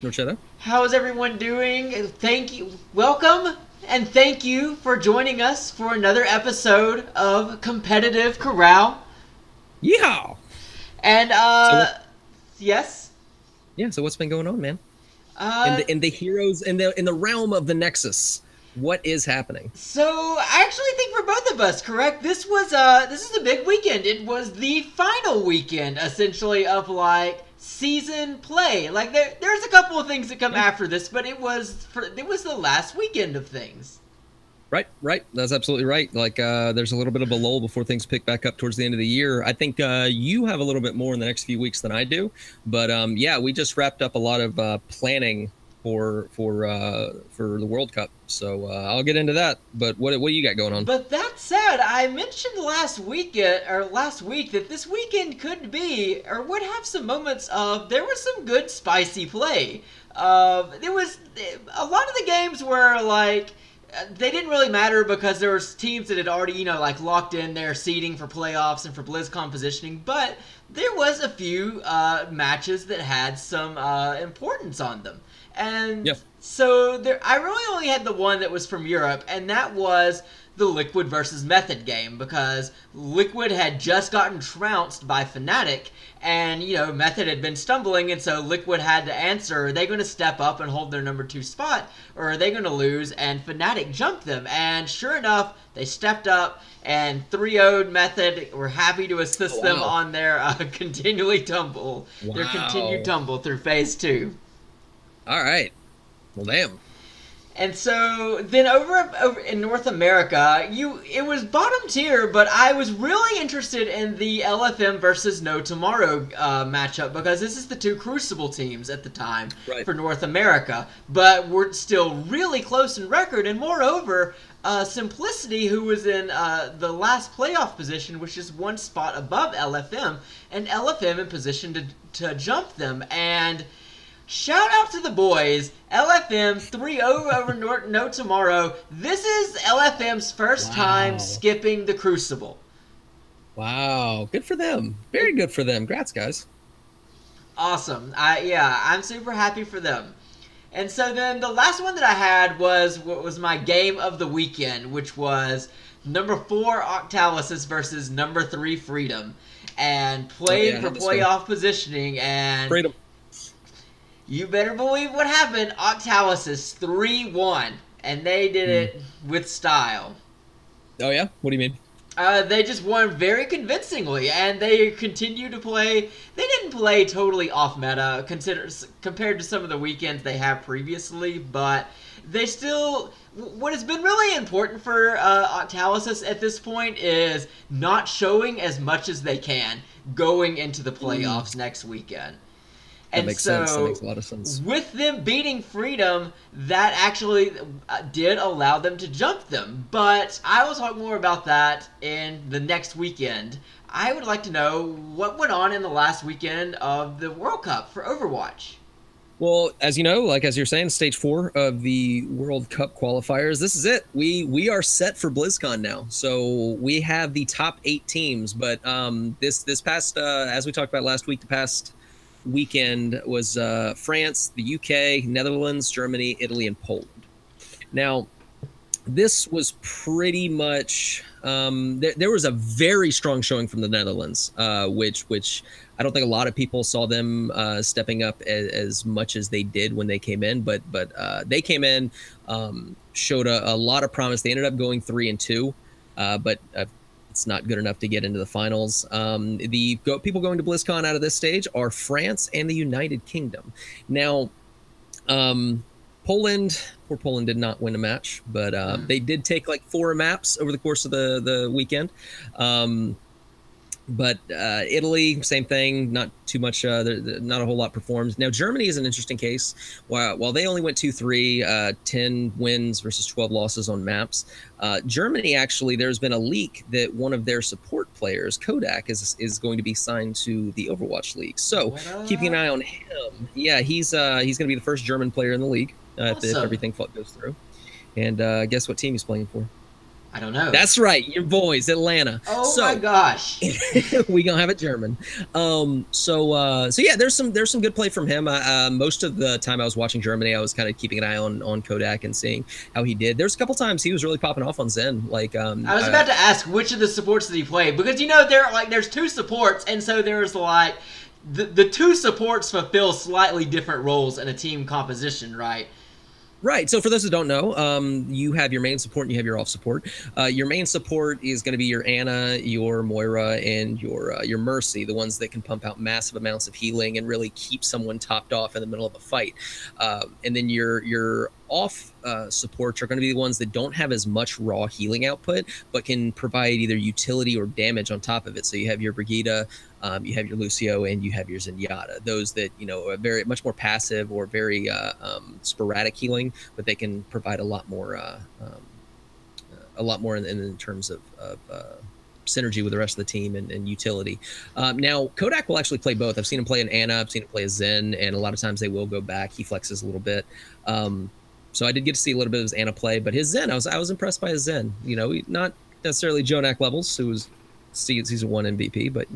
Norchetta. How's everyone doing? Thank you. Welcome and thank you for joining us for another episode of Competitive Corral. Yeehaw! And So what? yes. Yeah. So what's been going on, man? In Uh the heroes in the realm of the Nexus, what is happening? so I actually think for both of us, correct? This is a big weekend. It was the final weekend essentially of like season play. Like there's a couple of things that come Yeah. after this, but it was the last weekend of things. Right. Right. That's absolutely right. Like, there's a little bit of a lull before things pick back up towards the end of the year. I think you have a little bit more in the next few weeks than I do, but yeah, we just wrapped up a lot of planning for the World Cup. So I'll get into that. But what do you got going on? But that said, I mentioned last week that this weekend could be or would have some moments of there was some good spicy play. There was a lot of the games were like they didn't really matter because there was teams that had already like locked in their seeding for playoffs and for BlizzCon positioning. But there was a few matches that had some importance on them. And Yeah. so there, I really only had the one that was from Europe, and that was the Liquid versus Method game because Liquid had just gotten trounced by Fnatic, and Method had been stumbling, and so Liquid had to answer: are they going to step up and hold their number 2 spot, or are they going to lose? And Fnatic jumped them, and sure enough, they stepped up and 3-0'd Method. Were happy to assist Oh, them wow. on their their continued Wow. tumble through phase 2. All right. Well, damn. And so then over in North America, it was bottom tier, but I was really interested in the LFM versus No Tomorrow matchup because this is the two Crucible teams at the time Right. for North America, but we're still really close in record. And moreover, Simplicity, who was in the last playoff position, which is one spot above LFM, and LFM in position to jump them. And shout out to the boys. LFM 3-0 over No Tomorrow. This is LFM's first time Wow. skipping the Crucible. Wow. Good for them. Very good for them. Congrats, guys. Awesome. I'm super happy for them. And so then the last one that I had was what was my game of the weekend, which was number 4 Octalysis versus number 3 Freedom, and Oh yeah, played I for had this one. playoff positioning. And Freedom. you better believe what happened. Octalysis 3-1, and they did Hmm. it with style. Oh yeah. What do you mean? They just won very convincingly, and they continue to play. They didn't play totally off meta compared to some of the weekends they have previously, but they still. What has been really important for Octalysis at this point is not showing as much as they can going into the Hmm. playoffs next weekend. That And makes sense. That makes so, a lot of sense. with them beating Freedom, that actually did allow them to jump them. But I will talk more about that in the next weekend. I would like to know what went on in the last weekend of the World Cup for Overwatch. Well, as you know, like as you're saying, stage 4 of the World Cup qualifiers. This is it. We are set for BlizzCon now. So we have the top 8 teams. But this past as we talked about last week, the past weekend was France, the UK, Netherlands, Germany, Italy, and Poland. Now, this was pretty much there was a very strong showing from the Netherlands, which I don't think a lot of people saw them stepping up as much as they did when they came in, but they came in, showed a lot of promise. They ended up going 3-2, but it's not good enough to get into the finals. People going to BlizzCon out of this stage are France and the United Kingdom. Now, Poland, poor Poland did not win a match, but they did take like 4 maps over the course of the weekend. But Italy, same thing. Not too much. Not a whole lot performed. Now Germany is an interesting case. While they only went 2-3, 10 wins versus 12 losses on maps. Germany actually, there's been a leak that one of their support players, Kodak, is going to be signed to the Overwatch League. So What keeping an up? eye on him. Yeah, he's going to be the first German player in the league if Awesome. everything goes through. And guess what team he's playing for? I don't know. That's right, your boys, Atlanta. Oh my So gosh. we gonna have it German. So yeah, there's some good play from him. Most of the time I was watching Germany, I was kind of keeping an eye on Kodak and seeing how he did. There's a couple times he was really popping off on Zen. Like I was about to ask which of the supports did he play, because there's two supports, and so there's like the two supports fulfill slightly different roles in a team composition, right? Right. So for those who don't know, you have your main support and you have your off support. Your main support is going to be your Anna, your Moira, and your Mercy, the ones that can pump out massive amounts of healing and really keep someone topped off in the middle of a fight. And then your off supports are going to be the ones that don't have as much raw healing output, but can provide either utility or damage on top of it. So you have your Brigida, you have your Lucio, and you have your Zenyatta. Those that are very much more passive or very sporadic healing, but they can provide a lot more in terms of synergy with the rest of the team and utility. Now, Kodak will actually play both. I've seen him play an Anna, I've seen him play a Zen, and a lot of times they will go back. He flexes a little bit. So I did get to see a little bit of his Anna play, but his Zen, I was impressed by his Zen. Not necessarily Jonak levels, who was season 1 MVP, but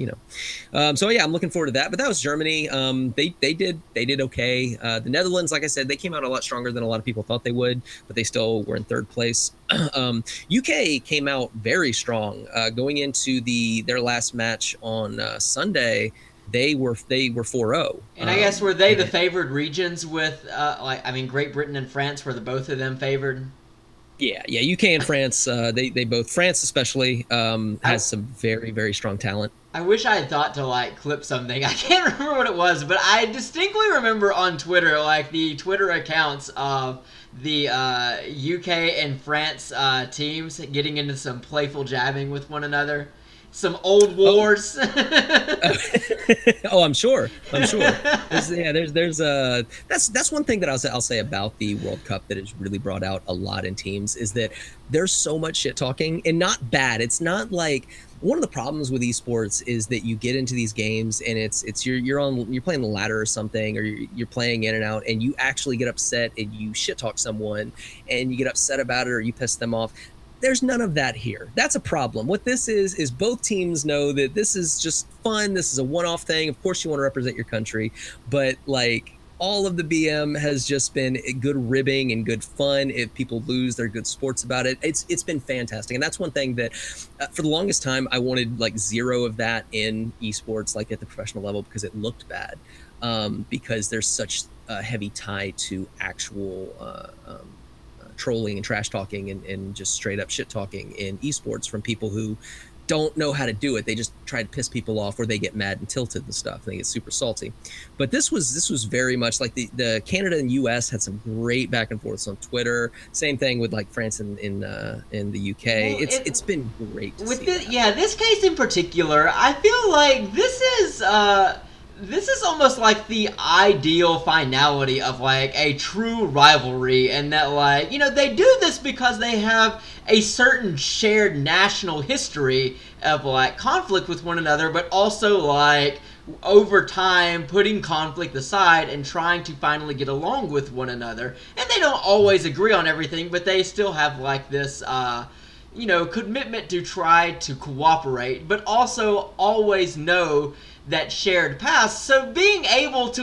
so yeah, I'm looking forward to that. But that was Germany. They did okay. The Netherlands, like I said, they came out a lot stronger than a lot of people thought they would, but they still were in third place. UK came out very strong going into their last match on Sunday. They were 4-0. And I guess were they the favored regions with Great Britain and France, were the both of them favored? Yeah, UK and France, they both, France especially, has some very, very strong talent. I wish I had thought to clip something. I can't remember what it was, but I distinctly remember on Twitter, the Twitter accounts of the UK and France teams getting into some playful jabbing with one another. Some old wars. Oh, I'm sure. That's one thing that I'll say about the World Cup that has really brought out a lot in teams is that there's so much shit talking, and not bad. It's not like, one of the problems with esports is that you get into these games and you're playing the ladder or something, or you're playing in and out, and you actually get upset and you shit talk someone and you get upset about it or you piss them off. There's none of that here. That's a problem. What this is both teams know that this is just fun. This is a one-off thing. Of course you want to represent your country, but all of the BM has just been good ribbing and good fun. If people lose, they're good sports about it. It's been fantastic. And that's one thing that for the longest time, I wanted zero of that in esports, at the professional level, because it looked bad, because there's such a heavy tie to actual trolling and trash talking and just straight up shit talking in esports from people who don't know how to do it. They just try to piss people off, or they get mad and tilted and stuff. They get super salty. But this was very much like the Canada and US had some great back and forths on Twitter. Same thing with France and in the UK. Well, it's been great to see that. Yeah, this case in particular, I feel like this is almost like the ideal finality of a true rivalry, and that they do this because they have a certain shared national history of conflict with one another, but also over time putting conflict aside and trying to finally get along with one another. And they don't always agree on everything, but they still have this commitment to try to cooperate, but also always know that shared past. So being able to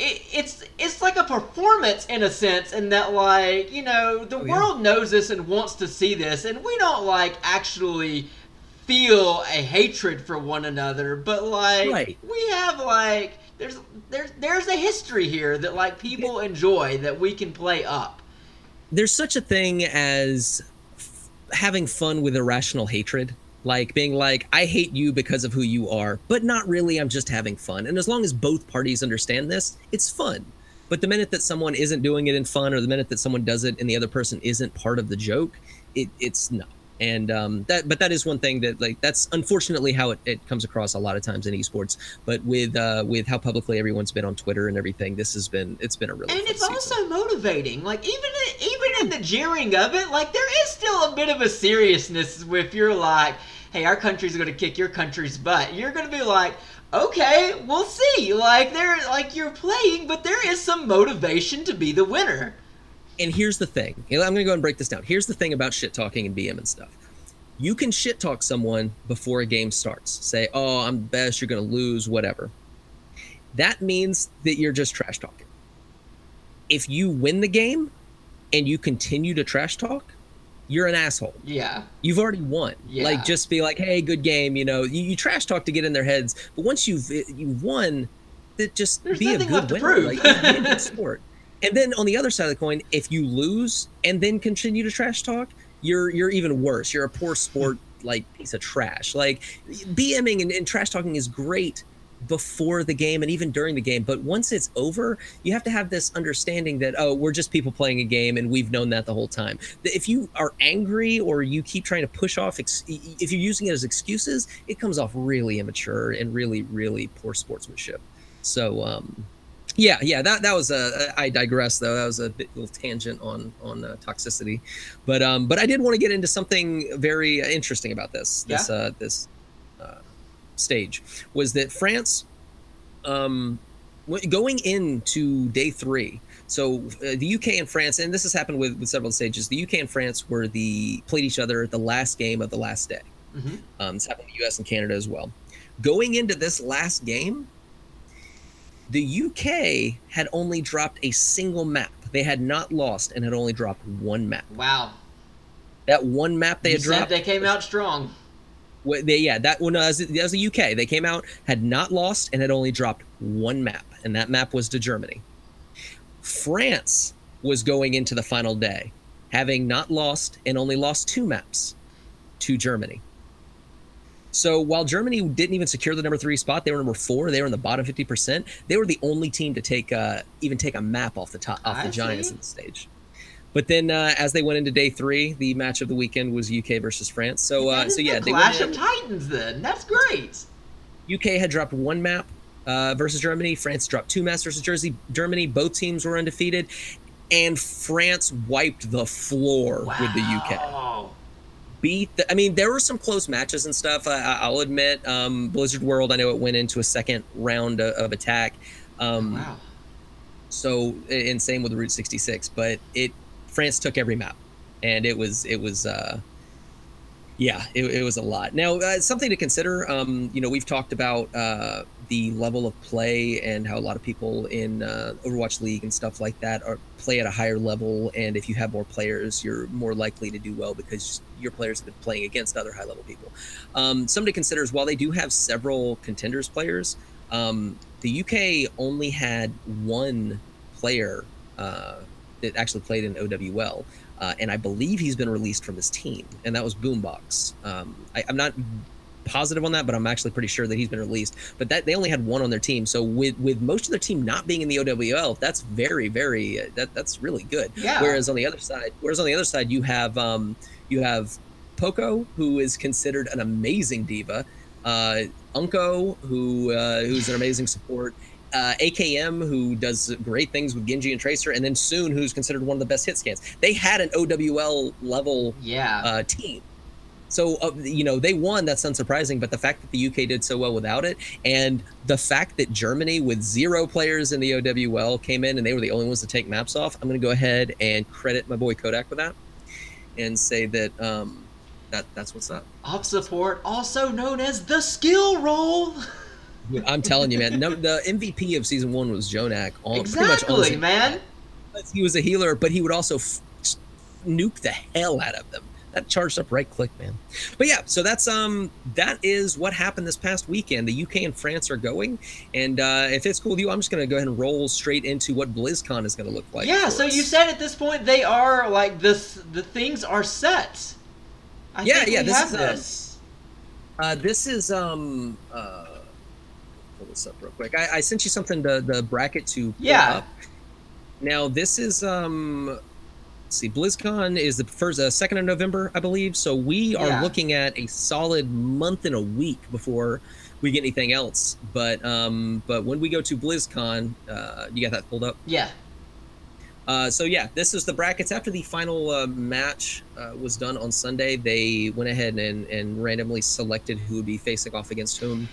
it's like a performance in a sense, in that the world knows this and wants to see this, and we don't actually feel a hatred for one another, but right. We have there's a history here that people enjoy that we can play up. There's such a thing as having fun with irrational hatred. Being I hate you because of who you are, but not really, I'm just having fun. And as long as both parties understand this, it's fun. But the minute that someone isn't doing it in fun, or the minute that someone does it and the other person isn't part of the joke, it's no. And that is one thing that that's unfortunately how it comes across a lot of times in esports. But with how publicly everyone's been on Twitter and everything, it's been a really and fun it's season. Also motivating. Even in the jeering of it, there is still a bit of a seriousness if you're hey, our country's gonna kick your country's butt. You're gonna be okay, we'll see. You're playing, but there is some motivation to be the winner. And here's the thing. I'm going to go and break this down. Here's the thing about shit talking and BM and stuff. You can shit talk someone before a game starts. Say, oh, I'm the best, you're going to lose, whatever. That means that you're just trash talking. If you win the game and you continue to trash talk, you're an asshole. Yeah. You've already won. Yeah. Like, just be like, hey, good game. You know, you trash talk to get in their heads. But once you've won, that just There's be a nothing good left to winner. prove. Like, be a good sport. And then on the other side of the coin, if you lose and then continue to trash talk, you're even worse. You're a poor sport, like piece of trash. Like BMing and trash talking is great before the game and even during the game, but once it's over, you have to have this understanding that, oh, we're just people playing a game and we've known that the whole time. If you are angry or you keep trying to push off, if you're using it as excuses, it comes off really immature and really, really poor sportsmanship. So yeah, that was I digress though. That was a little tangent on toxicity, but I did want to get into something very interesting about this stage. Was that France going into day 3. So the UK and France, and this has happened with several stages. The UK and France played each other at the last game of the last day. Mm-hmm. It's happened in the US and Canada as well. Going into this last game, the UK had only dropped a single map. They had not lost and had only dropped one map. Wow. That one map they had dropped. They came out strong. As the UK, they came out, had not lost, and had only dropped one map, and that map was to Germany. France was going into the final day, having not lost and only lost 2 maps to Germany. So while Germany didn't even secure the number 3 spot, they were number 4. They were in the bottom 50%. They were the only team to even take a map off the Giants at the stage. But then, as they went into day 3, the match of the weekend was UK versus France. So, the Clash of Titans. Then that's great. UK had dropped 1 map versus Germany. France dropped 2 maps versus Germany. Both teams were undefeated, and France wiped the floor with the UK. There were some close matches and stuff. I'll admit, Blizzard World, I know it went into a second round of attack. Wow. So, and same with Route 66, but France took every map, and it was a lot. Now, something to consider. We've talked about the level of play and how a lot of people in Overwatch League and stuff like that play at a higher level, and if you have more players, you're more likely to do well because your players have been playing against other high-level people. Something to consider is while they do have several contenders players, the UK only had 1 player that actually played in OWL, and I believe he's been released from his team, and that was Boombox. I'm not positive on that, but I'm actually pretty sure that he's been released. But they only had 1 on their team, so with most of their team not being in the OWL, that's very, very that's really good. Yeah. Whereas on the other side, you have Poco, who is considered an amazing diva, Unko, who's an amazing support. AKM, who does great things with Genji and Tracer, and then Soon, who's considered one of the best hit scans. They had an OWL level team. So, they won. That's unsurprising. But the fact that the UK did so well without it, and the fact that Germany, with 0 players in the OWL, came in and they were the only ones to take maps off, I'm going to go ahead and credit my boy Kodak for that and say that that's what's up. Op support, also known as the skill roll. I'm telling you, man. No, the MVP of season 1 was Jonak. Exactly, man. He was a healer, but he would also nuke the hell out of them. That charged up right click, man. But yeah, so that is what happened this past weekend. The UK and France are going, and if it's cool with you, I'm just going to go ahead and roll straight into what BlizzCon is going to look like. Yeah, so you said at this point they are like the things are set. This is pull this up real quick. I sent you something the bracket to pull up. Now this is let's see, BlizzCon is the 2nd of November, I believe. So we are looking at a solid month and a week before we get anything else. But when we go to BlizzCon, you got that pulled up? Yeah. So yeah, this is the brackets. After the final match was done on Sunday, they went ahead and randomly selected who would be facing off against whom.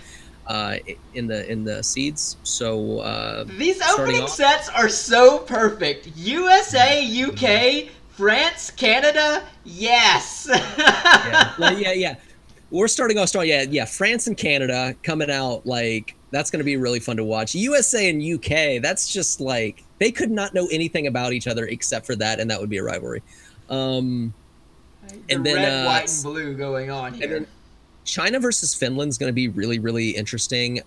in the seeds. So These starting opening off, sets are so perfect. USA, UK, France, Canada. Yes. yeah. We're starting off strong. Yeah. France and Canada coming out like that's going to be really fun to watch. USA and UK, that's just like they could not know anything about each other except for that, and that would be a rivalry. Um, The and then red, white, and blue going on and here. then China versus Finland is going to be really, really interesting.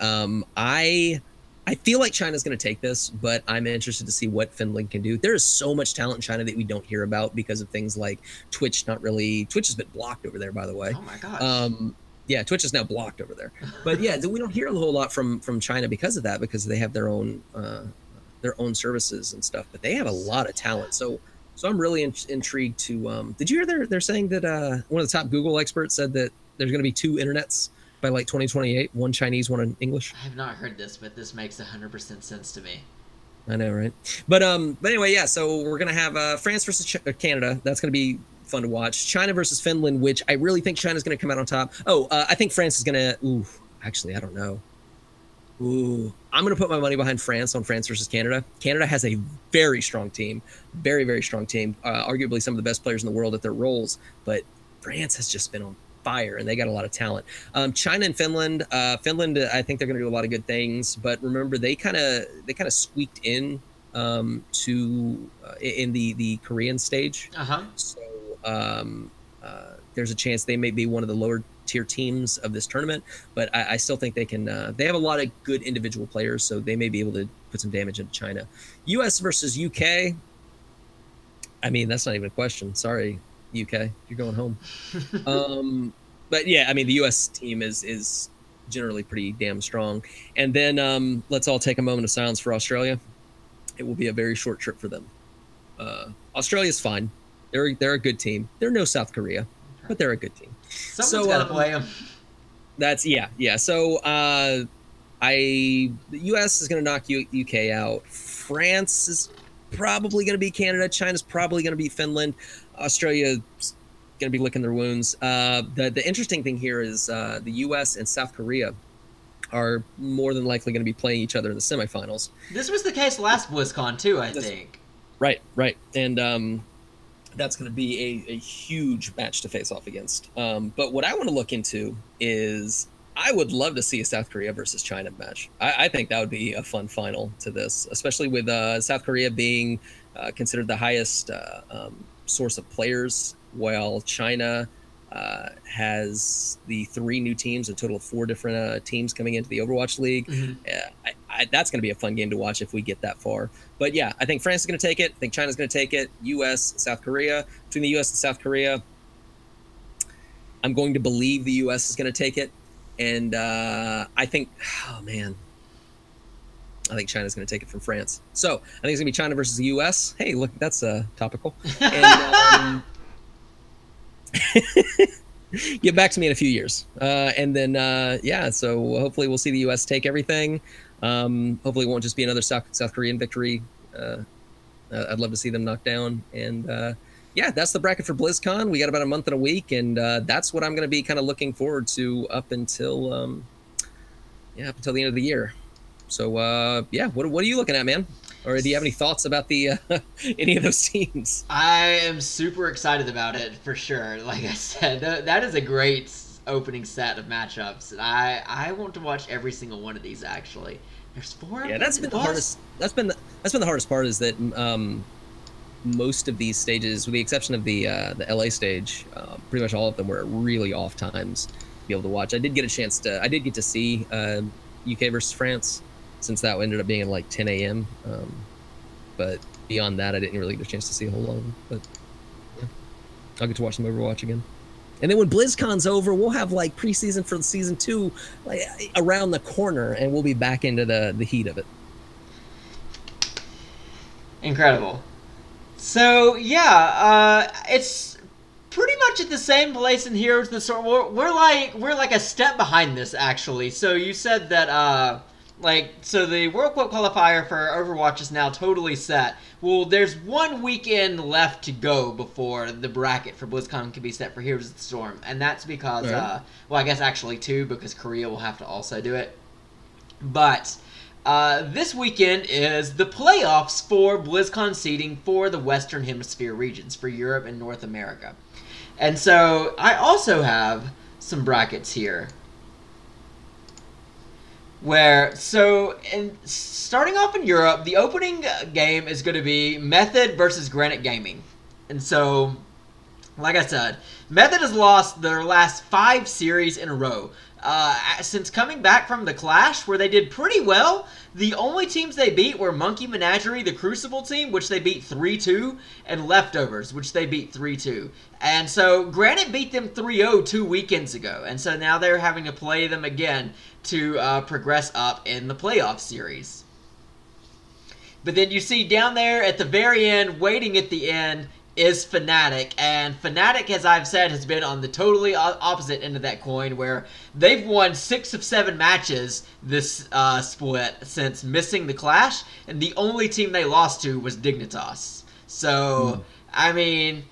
I feel like China's going to take this, but I'm interested to see what Finland can do. There is so much talent in China that we don't hear about because of things like Twitch. Not really. Twitch has been blocked over there, by the way. Oh my gosh. Yeah, Twitch is now blocked over there. But yeah, we don't hear a whole lot from China because of that, because they have their own services and stuff. But they have a lot of talent. So I'm really intrigued to. Did you hear they're saying that one of the top Google experts said that there's going to be two internets by like 2028, one Chinese, one in English. I have not heard this, but this makes 100% sense to me. I know, right? But anyway, yeah. So we're gonna have France versus Canada. That's gonna be fun to watch. China versus Finland, which I really think China's gonna come out on top. Oh, I think France is gonna. Ooh, actually, I don't know. Ooh, I'm gonna put my money behind France on France versus Canada. Canada has a very strong team, very very strong team. Arguably some of the best players in the world at their roles, but France has just been on fire and they got a lot of talent. China and Finland, I think they're going to do a lot of good things, but remember they kind of squeaked in in the Korean stage. So there's a chance they may be one of the lower tier teams of this tournament, but I still think they can. They have a lot of good individual players, so they may be able to put some damage into China. U.S. versus UK. I mean, that's not even a question. Sorry, UK, you're going home. But yeah, I mean, the U.S. team is generally pretty damn strong. And then let's all take a moment of silence for Australia. It will be a very short trip for them. Australia's fine. They're a good team. They're no South Korea, but they're a good team. Someone's got to play them. That's yeah. So the U.S. is going to knock UK out. France is probably going to beat Canada. China's probably going to beat Finland. Australia's going to be licking their wounds. The interesting thing here is the U.S. and South Korea are more than likely going to be playing each other in the semifinals. This was the case last BlizzCon too, I think. Right. And that's going to be a huge match to face off against. But what I want to look into is I would love to see a South Korea versus China match. I think that would be a fun final to this, especially with South Korea being considered the highest source of players, while China has the 3 new teams, a total of 4 different teams coming into the Overwatch League. That's going to be a fun game to watch if we get that far. But yeah, I think France is going to take it. I think China's going to take it. U.S., South Korea. Between the U.S. and South Korea, I'm going to believe the U.S. is going to take it. And I think, oh man, I think China's going to take it from France. So I think it's going to be China versus the U.S. Hey, look, that's topical. And, get back to me in a few years. And then, yeah, so hopefully we'll see the U.S. take everything. Hopefully it won't just be another South Korean victory. I'd love to see them knocked down. And yeah, that's the bracket for BlizzCon. We got about a month and a week, and that's what I'm going to be kind of looking forward to up until the end of the year. So yeah, what are you looking at, man? Or do you have any thoughts about the any of those teams? I am super excited about it for sure. Like I said, that is a great opening set of matchups, and I want to watch every single one of these. Actually, there's 4. Yeah, that's been the hardest. That's been the hardest part, is that most of these stages, with the exception of the LA stage, pretty much all of them were really off times to be able to watch. I did get to see UK versus France, since that ended up being at like 10 a.m. But beyond that, I didn't really get a chance to see a whole lot of them. But yeah, I'll get to watch some Overwatch again. And then when BlizzCon's over, we'll have like preseason for season 2 like around the corner, and we'll be back into the heat of it. Incredible. So yeah, it's pretty much at the same place in Heroes of the Storm. We're like a step behind this, actually. So you said that so the World Cup qualifier for Overwatch is now totally set. Well, there's 1 weekend left to go before the bracket for BlizzCon can be set for Heroes of the Storm, and that's because, well, I guess actually 2, because Korea will have to also do it. But this weekend is the playoffs for BlizzCon seeding for the Western Hemisphere regions, for Europe and North America. And so I also have some brackets here. Starting off in Europe, the opening game is going to be Method versus Granite Gaming. And so, like I said, Method has lost their last 5 series in a row. Since coming back from the Clash, where they did pretty well, the only teams they beat were Monkey Menagerie, the Crucible team, which they beat 3-2, and Leftovers, which they beat 3-2. And so Granite beat them 3-0 2 weekends ago, and so now they're having to play them again to progress up in the playoff series. But then you see down there at the very end, waiting at the end, is Fnatic, and Fnatic, as I've said, has been on the totally opposite end of that coin, where they've won 6 of 7 matches this split since missing the Clash, and the only team they lost to was Dignitas. So, I mean,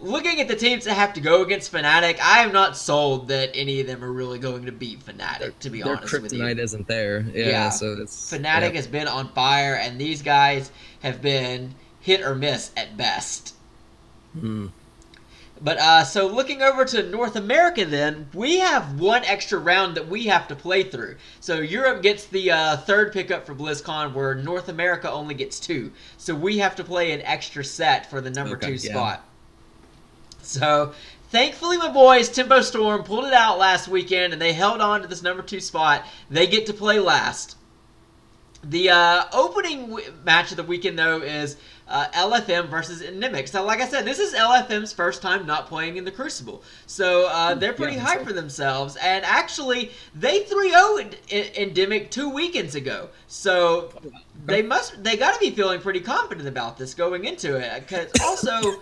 looking at the teams that have to go against Fnatic, I am not sold that any of them are really going to beat Fnatic, to be honest with you. Their kryptonite isn't there. Yeah, so it's... Fnatic has been on fire, and these guys have been hit or miss at best. But so looking over to North America, then we have one extra round that we have to play through. So Europe gets the third pickup for BlizzCon, where North America only gets 2. So we have to play an extra set for the number 2 spot. So thankfully, my boys, Tempo Storm, pulled it out last weekend, and they held on to this number 2 spot. They get to play last. The opening match of the weekend, though, is LFM versus Endemic. So, like I said, this is LFM's first time not playing in the Crucible. So, they're pretty hyped for themselves. And actually, they 3-0'd Endemic 2 weekends ago. So, they got to be feeling pretty confident about this going into it. Because also...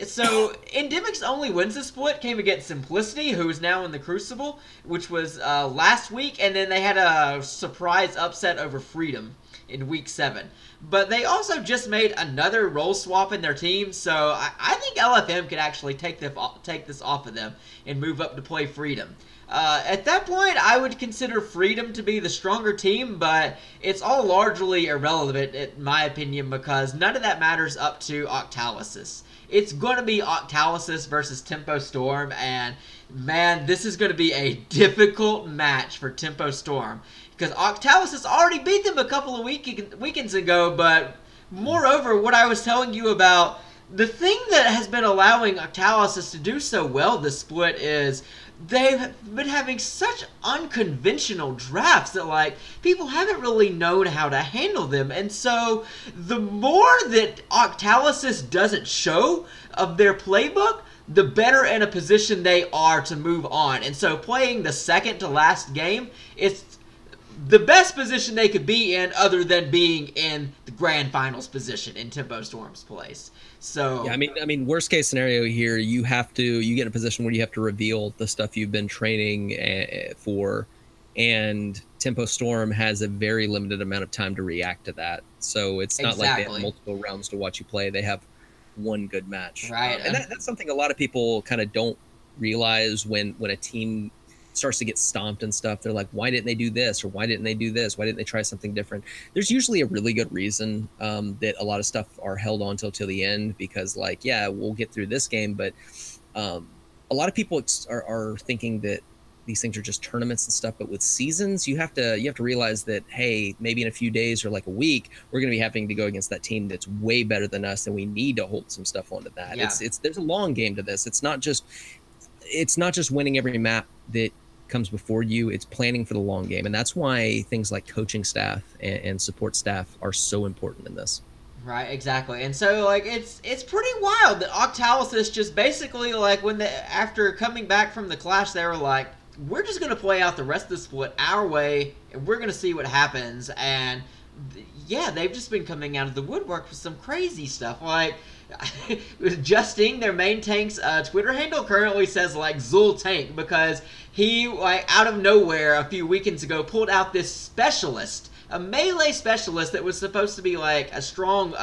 So, Endemic's only wins this split came against Simplicity, who is now in the Crucible, which was last week, and then they had a surprise upset over Freedom in Week 7. But they also just made another role swap in their team, so I think LFM could actually take this off of them and move up to play Freedom. At that point, I would consider Freedom to be the stronger team, but it's all largely irrelevant, in my opinion, because none of that matters up to Octalysis. It's going to be Octalysis versus Tempo Storm, and man, this is going to be a difficult match for Tempo Storm, because Octalysis already beat them a couple of weekends ago, but moreover, what I was telling you about, the thing that has been allowing Octalysis to do so well this split is they've been having such unconventional drafts that, like, people haven't really known how to handle them. And so the more that Octalysis doesn't show of their playbook, the better in a position they are to move on. And so playing the second to last game, it's the best position they could be in, other than being in the grand finals position in Tempo Storm's place. So yeah, I mean, worst case scenario here, you get in a position where you have to reveal the stuff you've been training for, and Tempo Storm has a very limited amount of time to react to that. So it's not like they have multiple rounds to watch you play. They have one good match, right? And that's something a lot of people kind of don't realize when a team starts to get stomped and stuff. They're like, why didn't they do this? Or why didn't they do this? Why didn't they try something different? There's usually a really good reason that a lot of stuff are held on till the end, because, like, yeah, we'll get through this game, but a lot of people are thinking that these things are just tournaments and stuff. But with seasons, you have to realize that, hey, maybe in a few days or like a week, we're going to be having to go against that team that's way better than us, and we need to hold some stuff onto that. Yeah. There's a long game to this. It's not just winning every map that comes before you. It's planning for the long game, and that's why things like coaching staff and support staff are so important in this. Right, exactly. And so, like, it's pretty wild that Octalysis just basically, like, after coming back from the Clash, they were like, we're just going to play out the rest of the split our way, and we're going to see what happens. And yeah, they've just been coming out of the woodwork with some crazy stuff. Like, Justing, their main tank's Twitter handle currently says, like, Zul Tank, because he, like, out of nowhere a few weekends ago pulled out this specialist, a melee specialist that was supposed to be, like, a strong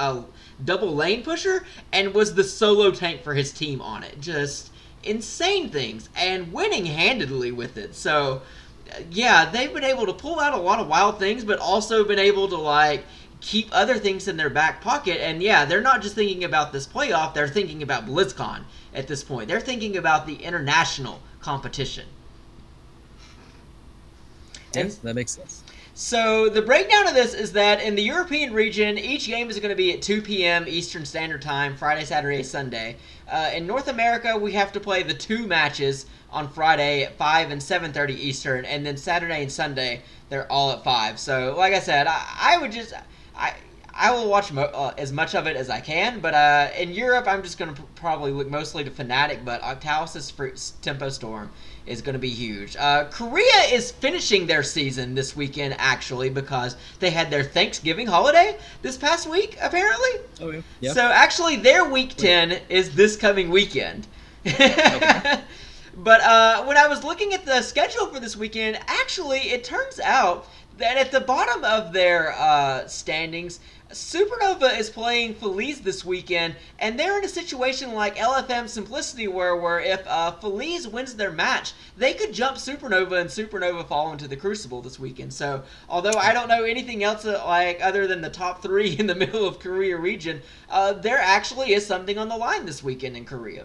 double lane pusher, and was the solo tank for his team on it. Just insane things, and winning handedly with it. So yeah, they've been able to pull out a lot of wild things, but also been able to like keep other things in their back pocket. And yeah, they're not just thinking about this playoff; they're thinking about BlizzCon at this point. They're thinking about the international competition. Yes, that makes sense. So the breakdown of this is that in the European region, each game is going to be at 2 p.m. Eastern Standard Time, Friday, Saturday, Sunday. In North America, we have to play the 2 matches on Friday at 5 and 7:30 Eastern, and then Saturday and Sunday they're all at 5. So, like I said, I will watch as much of it as I can, but in Europe, I'm just going to probably look mostly to Fnatic, but Octalis' Tempo Storm is going to be huge. Korea is finishing their season this weekend, actually, because they had their Thanksgiving holiday this past week, apparently. Oh, yeah. Yep. So, actually, their Week 10 is this coming weekend. Okay. But when I was looking at the schedule for this weekend, actually, it turns out that at the bottom of their standings, Supernova is playing Feliz this weekend, and they're in a situation like LFM Simplicity where if Feliz wins their match, they could jump Supernova and Supernova fall into the Crucible this weekend. So, although I don't know anything else like other than the top 3 in the middle of Korea region, there actually is something on the line this weekend in Korea.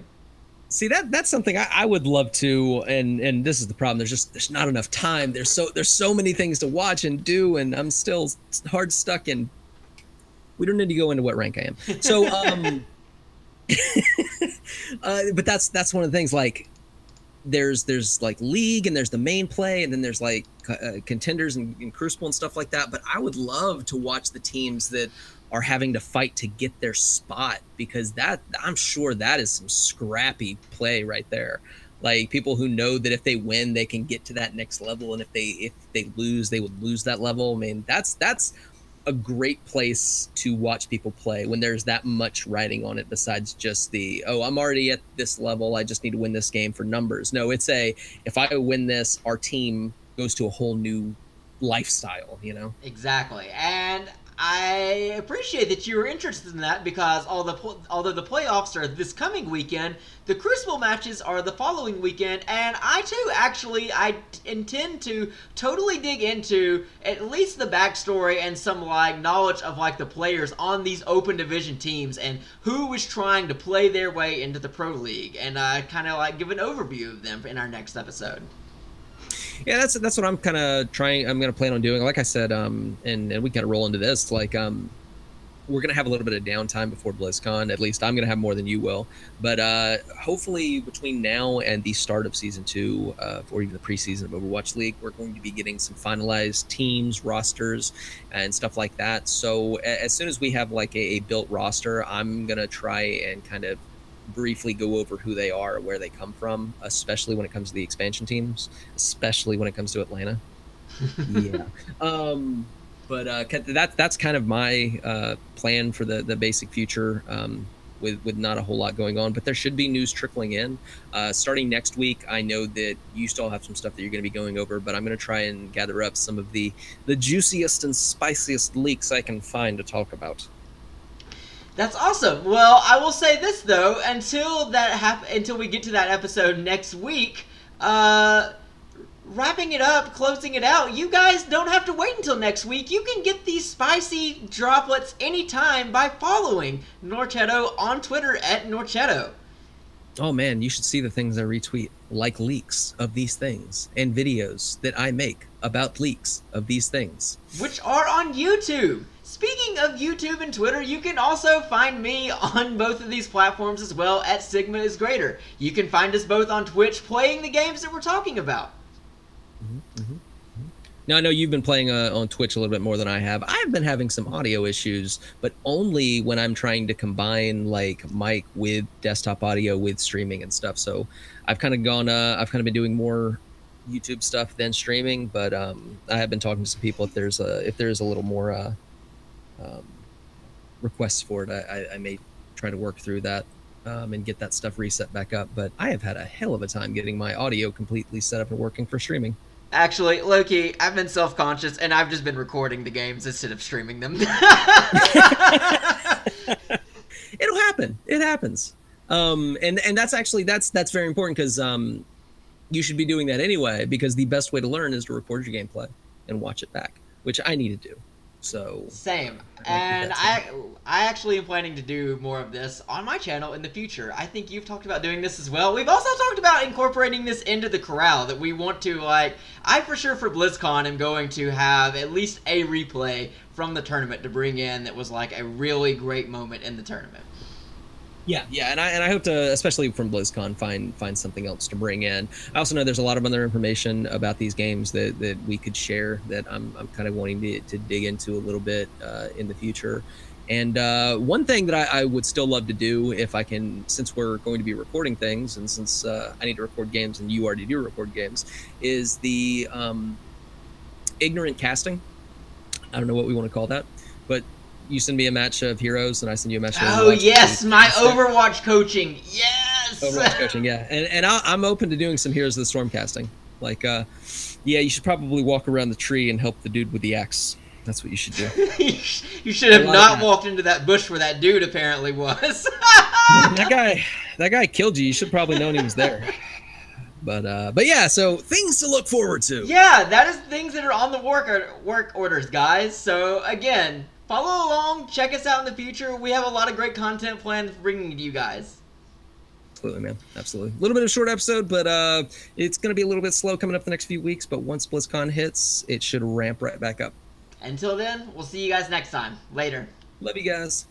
See, that's something I would love to, and this is the problem. There's not enough time. There's so many things to watch and do, and I'm still hard stuck in. We don't need to go into what rank I am. So, but that's one of the things. Like, there's like League, and there's the main play, and then there's like contenders and Crucible and stuff like that. But I would love to watch the teams that are having to fight to get their spot, because that, I'm sure that is some scrappy play right there. Like, people who know that if they win, they can get to that next level, and if they lose, they would lose that level. I mean, that's a great place to watch people play when there's that much riding on it, besides just the, oh, I'm already at this level, I just need to win this game for numbers. No, it's if I win this, our team goes to a whole new lifestyle, you know? Exactly. And I appreciate that you were interested in that, because although the playoffs are this coming weekend, the Crucible matches are the following weekend, and I intend to totally dig into at least the backstory and some like knowledge of like the players on these open division teams and who is trying to play their way into the Pro League, and kind of like give an overview of them in our next episode. Yeah, that's what I'm kind of trying. I'm going to plan on doing. Like I said, and we kind of roll into this. Like, we're going to have a little bit of downtime before BlizzCon. At least I'm going to have more than you will. But hopefully between now and the start of Season 2, or even the preseason of Overwatch League, we're going to be getting some finalized teams, rosters, and stuff like that. So as soon as we have like a built roster, I'm going to try and kind of briefly go over who they are, where they come from, especially when it comes to the expansion teams, especially when it comes to Atlanta. Yeah. But that's kind of my plan for the basic future, with not a whole lot going on, but there should be news trickling in. Starting next week, I know that you still have some stuff that you're going to be going over, but I'm going to try and gather up some of the juiciest and spiciest leaks I can find to talk about. That's awesome. Well, I will say this though, until we get to that episode next week, wrapping it up, closing it out, you guys don't have to wait until next week. You can get these spicy droplets anytime by following Norchetto on Twitter at Norchetto. Oh man, you should see the things I retweet, like leaks of these things, and videos that I make about leaks of these things, which are on YouTube. Speaking of YouTube and Twitter, you can also find me on both of these platforms as well at Sigma is Greater. You can find us both on Twitch playing the games that we're talking about. Now, I know you've been playing on Twitch a little bit more than I have. I've been having some audio issues, but only when I'm trying to combine like mic with desktop audio with streaming and stuff. So I've kind of been doing more YouTube stuff than streaming, but I have been talking to some people. If there's a little more requests for it, I may try to work through that and get that stuff reset back up. But I have had a hell of a time getting my audio completely set up and working for streaming. Actually, low-key, I've been self-conscious, and I've just been recording the games instead of streaming them. It'll happen. It happens. And that's very important, because you should be doing that anyway, because the best way to learn is to record your gameplay and watch it back, which I need to do. So Same. I keep And that same. I actually am planning to do more of this on my channel in the future. I think you've talked about doing this as well. We've also talked about incorporating this into the corral, that we want to, like, I for sure for BlizzCon am going to have at least a replay from the tournament to bring in that was like a really great moment in the tournament. Yeah, and I hope to, especially from BlizzCon, find something else to bring in. I also know there's a lot of other information about these games that we could share that I'm kind of wanting to dig into a little bit in the future. And one thing that I would still love to do, if I can, since we're going to be recording things, and since I need to record games and you already do record games, is the ignorant casting. I don't know what we want to call that, but you send me a match of heroes and I send you a match of Oh Overwatch. yes, my Overwatch coaching. Yes. Overwatch coaching, yeah, and I'm open to doing some Heroes of the Storm casting. Like, yeah, you should probably walk around the tree and help the dude with the axe. That's what you should do. You should have not walked into that bush where that dude apparently was. Man, that guy killed you. You should probably known he was there. But yeah, so things to look forward to. Yeah, that is things that are on the work orders, guys. So again, follow along, check us out in the future. We have a lot of great content planned for bringing to you guys. Absolutely, man. Absolutely. A little bit of a short episode, but it's going to be a little bit slow coming up the next few weeks. But once BlizzCon hits, it should ramp right back up. Until then, we'll see you guys next time. Later. Love you guys.